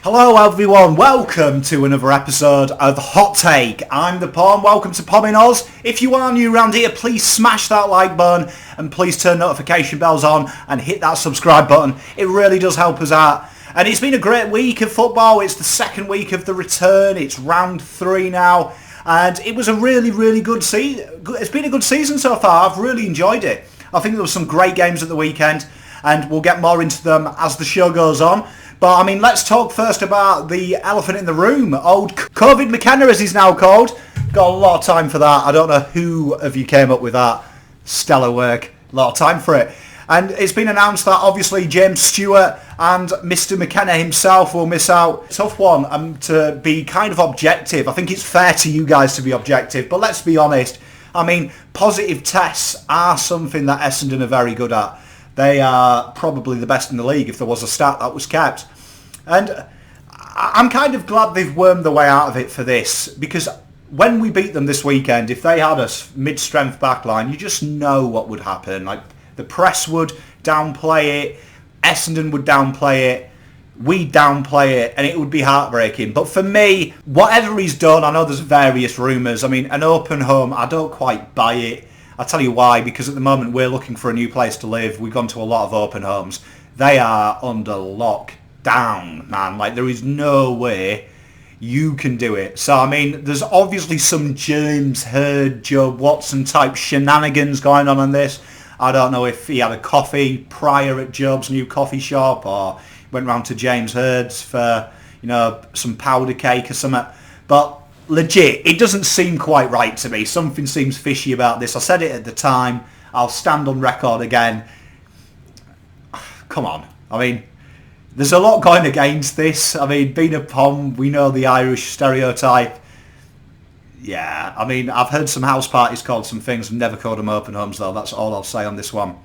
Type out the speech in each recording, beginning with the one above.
Hello everyone, welcome to another episode of Hot Take. I'm the Pom, welcome to Pommyinoz. If you are new around here, please smash that like button and please turn notification bells on and hit that subscribe button. It really does help us out. And it's been a great week of football. It's the second week of the return. It's round 3 now. And it was a really good season. It's been a good season so far. I've really enjoyed it. I think there were some great games at the weekend and we'll get more into them as the show goes on. But, I mean, let's talk first about the elephant in the room. Old COVID McKenna, as he's now called. Got a lot of time for that. I don't know who of you came up with that. Stellar work. A lot of time for it. And it's been announced that, obviously, James Stewart and Mr. McKenna himself will miss out. Tough one to be kind of objective. I think it's fair to you guys to be objective. But let's be honest. I mean, positive tests are something that Essendon are very good at. They are probably the best in the league if there was a stat that was kept. And I'm kind of glad they've wormed their way out of it for this, because when we beat them this weekend, if they had a mid-strength backline, you just know what would happen. Like, the press would downplay it, Essendon would downplay it, we'd downplay it, and it would be heartbreaking. But for me, whatever he's done, I know there's various rumours. I mean, an open home, I don't quite buy it. I'll tell you why, because at the moment we're looking for a new place to live. We've gone to a lot of open homes. They are under lockdown, man. Like, there is no way you can do it. So, I mean, there's obviously some James Hird, Joe Watson type shenanigans going on this. I don't know if he had a coffee prior at Job's new coffee shop or went round to James Hird's for, you know, some powder cake or something. But legit, it doesn't seem quite right to me. Something seems fishy about this. I said it at the time. I'll stand on record again. Come on. I mean, there's a lot going against this. I mean, being a Pom, we know the Irish stereotype. Yeah, I mean, I've heard some house parties called some things. I've never called them open homes, though. That's all I'll say on this one.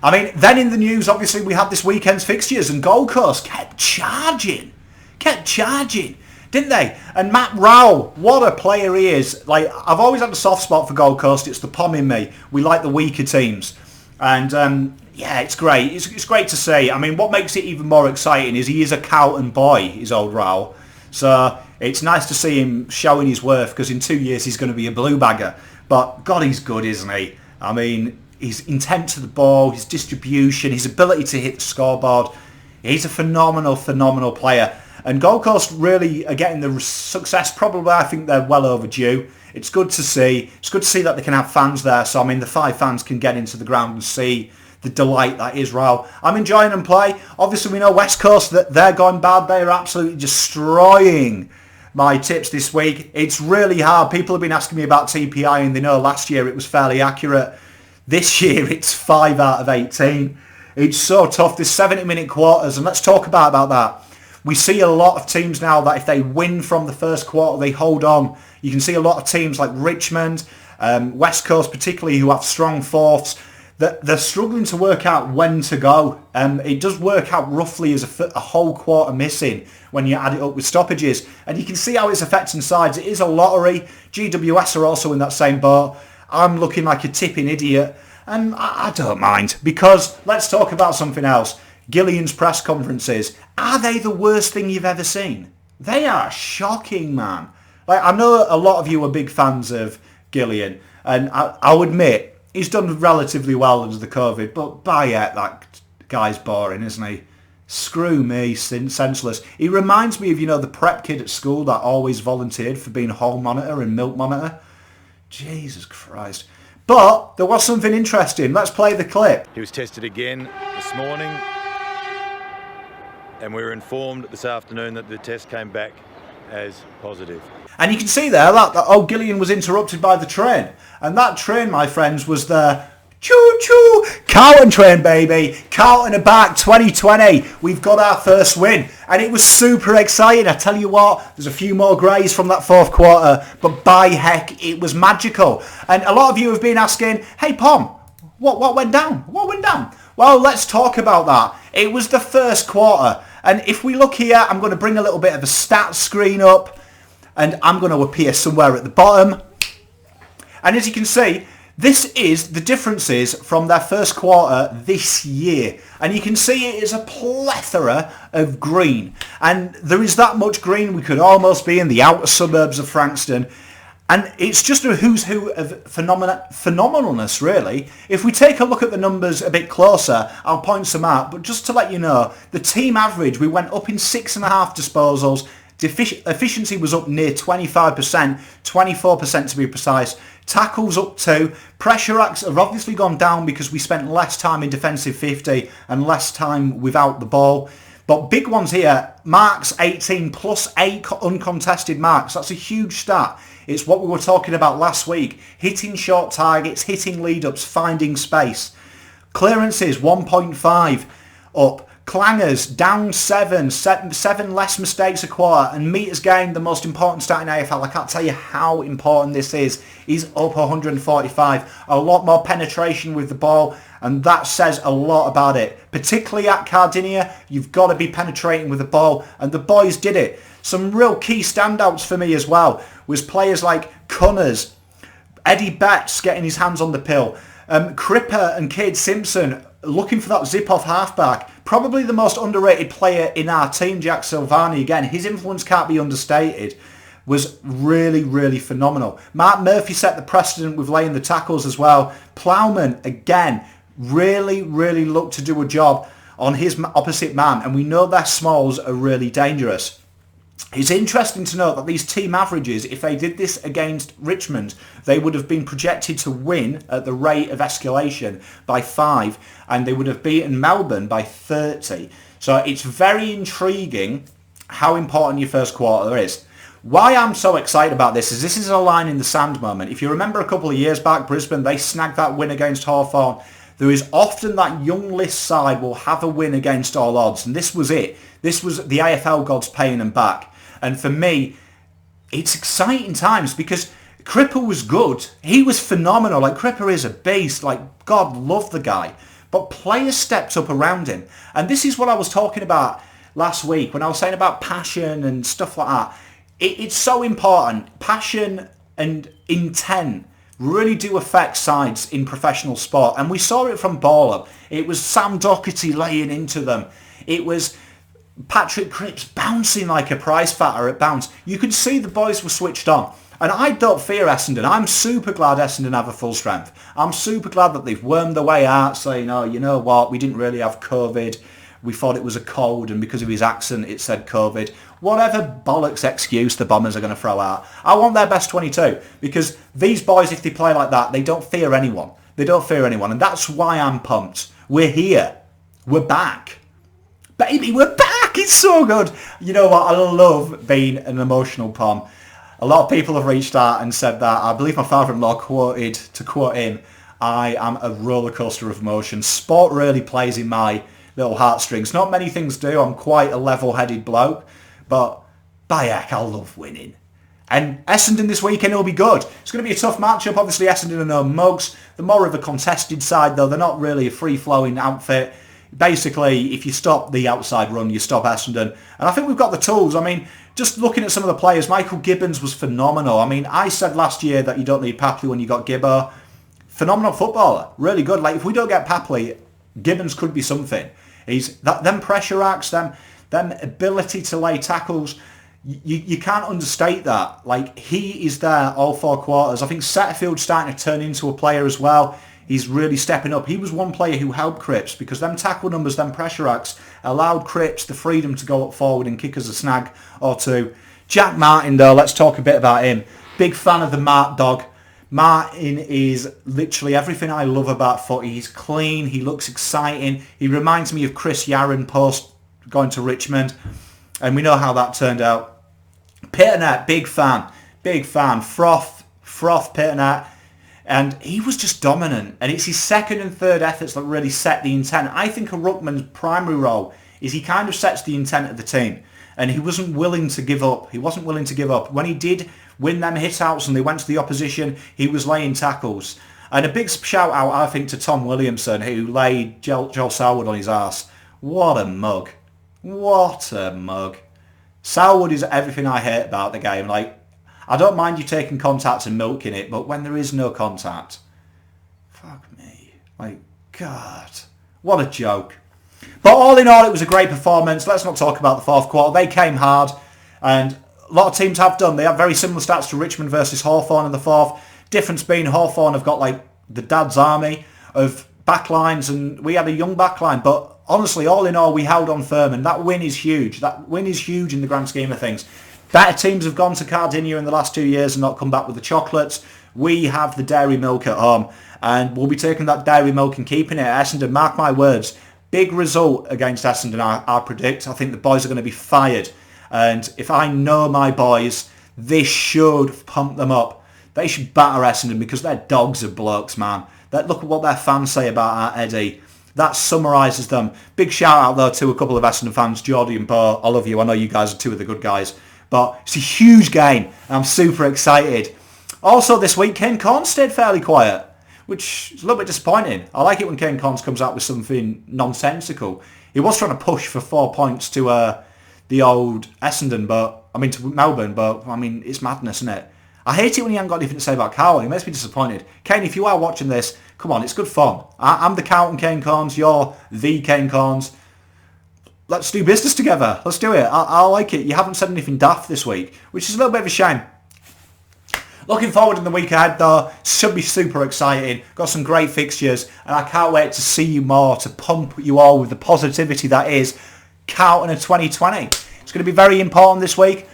I mean, then in the news, obviously, we had this weekend's fixtures, and Gold Coast kept charging, didn't they? And Matt Rowell, what a player he is. Like, I've always had a soft spot for Gold Coast. It's the Pom in me. We like the weaker teams. And, yeah, it's great. It's great to see. I mean, what makes it even more exciting is he is a Carlton boy, his old Rowell. So it's nice to see him showing his worth, because in 2 years he's going to be a blue bagger. But God, he's good, isn't he? I mean, his intent to the ball, his distribution, his ability to hit the scoreboard. He's a phenomenal player. And Gold Coast really are getting the success. Probably, I think they're well overdue. It's good to see. It's good to see that they can have fans there. So, I mean, the 5 fans can get into the ground and see the delight that is Rowell. I'm enjoying them play. Obviously, we know West Coast, that they're going bad. They are absolutely destroying my tips this week. It's really hard. People have been asking me about TPI, and they know last year it was fairly accurate. This year, it's 5 out of 18. It's so tough. There's 70-minute quarters, and let's talk about that. We see a lot of teams now that if they win from the first quarter, they hold on. You can see a lot of teams like Richmond, West Coast particularly, who have strong fourths. They're struggling to work out when to go. It does work out roughly as a whole quarter missing when you add it up with stoppages. And you can see how it's affecting sides. It is a lottery. GWS are also in that same boat. I'm looking like a tipping idiot. And I don't mind, because let's talk about something else. Gillian's press conferences. Are they the worst thing you've ever seen? They are shocking, man. Like, I know a lot of you are big fans of Gillian. And I'll admit, he's done relatively well under the COVID, but by yet, that guy's boring, isn't he? Screw me, senseless. He reminds me of, you know, the prep kid at school that always volunteered for being hall monitor and milk monitor. Jesus Christ. But there was something interesting. Let's play the clip. He was tested again this morning, and we were informed this afternoon that the test came back as positive. And you can see there that Gillian was interrupted by the train. And that train, my friends, was the choo-choo Carlton train, baby. Carlton are back, 2020. We've got our first win. And it was super exciting. I tell you what, there's a few more greys from that fourth quarter. But by heck, it was magical. And a lot of you have been asking, hey, Pom, what went down? What went down? Well, let's talk about that. It was the first quarter. And if we look here, I'm going to bring a little bit of a stats screen up. And I'm going to appear somewhere at the bottom. And as you can see, This is the differences from their first quarter this year. And you can see it is a plethora of green. And there is that much green, we could almost be in the outer suburbs of Frankston. And it's just a who's who of phenomenalness, really. If we take a look at the numbers a bit closer, I'll point some out. But just to let you know, the team average, we went up in 6.5 disposals. Efficiency was up near 25%, 24% to be precise. Tackles up 2. Pressure acts have obviously gone down because we spent less time in defensive 50 and less time without the ball. But big ones here, marks 18 plus 8 uncontested marks. That's a huge stat. It's what we were talking about last week. Hitting short targets, hitting lead-ups, finding space. Clearances 1.5 up. Clangers down 7 less mistakes a quarter, and meters gained, the most important stat in AFL. I can't tell you how important this is. He's up 145. A lot more penetration with the ball, and that says a lot about it. Particularly at Cardinia, you've got to be penetrating with the ball, and the boys did it. Some real key standouts for me as well was players like Cunners, Eddie Betts getting his hands on the pill, Cripper and Cade Simpson looking for that zip-off halfback. Probably the most underrated player in our team, Jack Silvani. Again, his influence can't be understated. Was really, really phenomenal. Mark Murphy set the precedent with laying the tackles as well. Plowman, again, really, really looked to do a job on his opposite man. And we know their smalls are really dangerous. It's interesting to note that these team averages, if they did this against Richmond, they would have been projected to win at the rate of escalation by 5, and they would have beaten Melbourne by 30. So it's very intriguing how important your first quarter is. Why I'm so excited about this is a line in the sand moment. If you remember a couple of years back, Brisbane, they snagged that win against Hawthorn. There is often that young list side will have a win against all odds, and this was it. This was the AFL gods paying them back. And for me, it's exciting times because Cripper was good. He was phenomenal. Like, Cripper is a beast. Like, God love the guy. But players stepped up around him. And this is what I was talking about last week when I was saying about passion and stuff like that. It's so important. Passion and intent really do affect sides in professional sport. And we saw it from Baller. It was Sam Doherty laying into them. It was Patrick Cripps bouncing like a prize fighter at bounce. You could see the boys were switched on. And I don't fear Essendon. I'm super glad Essendon have a full strength. I'm super glad that they've wormed their way out saying, oh, you know what, we didn't really have COVID. We thought it was a cold, and because of his accent it said COVID. Whatever bollocks excuse the Bombers are going to throw out. I want their best 22 because these boys, if they play like that, they don't fear anyone. They don't fear anyone. And that's why I'm pumped. We're here. We're back. Baby, we're back! It's so good! You know what? I love being an emotional Pom. A lot of people have reached out and said that. I believe my father-in-law quoted, to quote him, I am a roller coaster of emotions. Sport really plays in my little heartstrings. Not many things do. I'm quite a level-headed bloke. But, by heck, I love winning. And Essendon this weekend will be good. It's going to be a tough matchup. Obviously, Essendon are no mugs. They're more of a contested side, though. They're not really a free-flowing outfit. Basically, if you stop the outside run, you stop Essendon. And I think we've got the tools. I mean, just looking at some of the players, Michael Gibbons was phenomenal. I mean, I said last year that you don't need Papley when you got Gibbo. Phenomenal footballer. Really good. Like, if we don't get Papley, Gibbons could be something. He's them pressure acts, them ability to lay tackles. You can't understate that. Like, he is there all 4 quarters. I think Setterfield's starting to turn into a player as well. He's really stepping up. He was one player who helped Cripps because them tackle numbers, them pressure acts, allowed Cripps the freedom to go up forward and kick us a snag or two. Jack Martin, though, let's talk a bit about him. Big fan of the Mart dog. Martin is literally everything I love about footy. He's clean. He looks exciting. He reminds me of Chris Yarron post going to Richmond. And we know how that turned out. Pitternet, big fan. Big fan. Froth Pitternet. And he was just dominant. And it's his second and third efforts that really set the intent. I think a Ruckman's primary role is he kind of sets the intent of the team. And he wasn't willing to give up. He wasn't willing to give up. When he did win them hit-outs and they went to the opposition, he was laying tackles. And a big shout-out, I think, to Tom Williamson, who laid Joel Selwood on his arse. What a mug. What a mug. Selwood is everything I hate about the game. Like, I don't mind you taking contact and milking it, but when there is no contact, Fuck me. Like, God. What a joke. But all in all, it was a great performance. Let's not talk about the fourth quarter. They came hard, and a lot of teams have done. They have very similar stats to Richmond versus Hawthorn in the fourth. Difference being Hawthorn have got like the dad's army of backlines, and we had a young backline. But honestly, all in all, we held on firm, and that win is huge. That win is huge in the grand scheme of things. Better teams have gone to Cardinia in the last 2 years and not come back with the chocolates. We have the dairy milk at home, and we'll be taking that dairy milk and keeping it at Essendon. Mark my words. Big result against Essendon, I predict. I think the boys are going to be fired. And if I know my boys, this should pump them up. They should batter Essendon because they're dogs of blokes, man. Look at what their fans say about our Eddie. That summarises them. Big shout out, though, to a couple of Essendon fans, Geordie and Bo. I love you. I know you guys are two of the good guys. But it's a huge game. And I'm super excited. Also, this week, Kane Corn stayed fairly quiet, which is a little bit disappointing. I like it when Kane Corns comes out with something nonsensical. He was trying to push for 4 points to the old Essendon, to Melbourne, but I mean, it's madness, isn't it? I hate it when he hasn't got anything to say about Carlton. He makes me disappointed. Kane, if you are watching this, come on, it's good fun. I'm the Carlton Kane Corns, you're the Kane Corns. Let's do business together. Let's do it. I like it. You haven't said anything daft this week, which is a little bit of a shame. Looking forward in the week ahead, though. Should be super exciting. Got some great fixtures, and I can't wait to see you more, to pump you all with the positivity that is Carlton of 2020. It's going to be very important this week.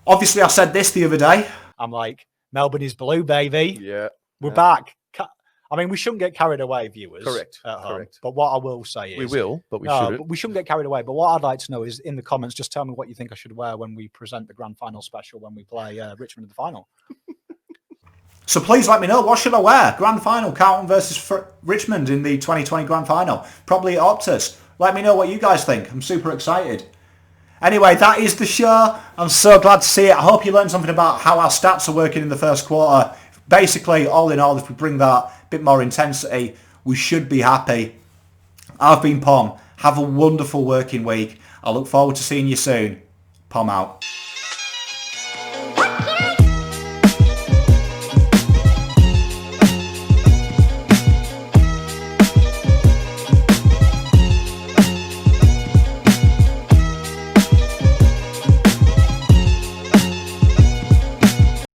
Obviously, I said this the other day. I'm like, Melbourne is blue, baby. Yeah. We're back. I mean, we shouldn't get carried away, viewers. Correct. Correct. But what I will say is... We will, but we shouldn't. But we shouldn't get carried away. But what I'd like to know is, in the comments, just tell me what you think I should wear when we present the grand final special, when we play Richmond in the final. So please let me know, what should I wear? Grand final, Carlton versus Richmond in the 2020 grand final. Probably at Optus. Let me know what you guys think. I'm super excited. Anyway, that is the show. I'm so glad to see it. I hope you learned something about how our stats are working in the first quarter. Basically, all in all, if we bring that bit more intensity, we should be happy. I've been Pom. Have a wonderful working week. I look forward to seeing you soon. Pom out.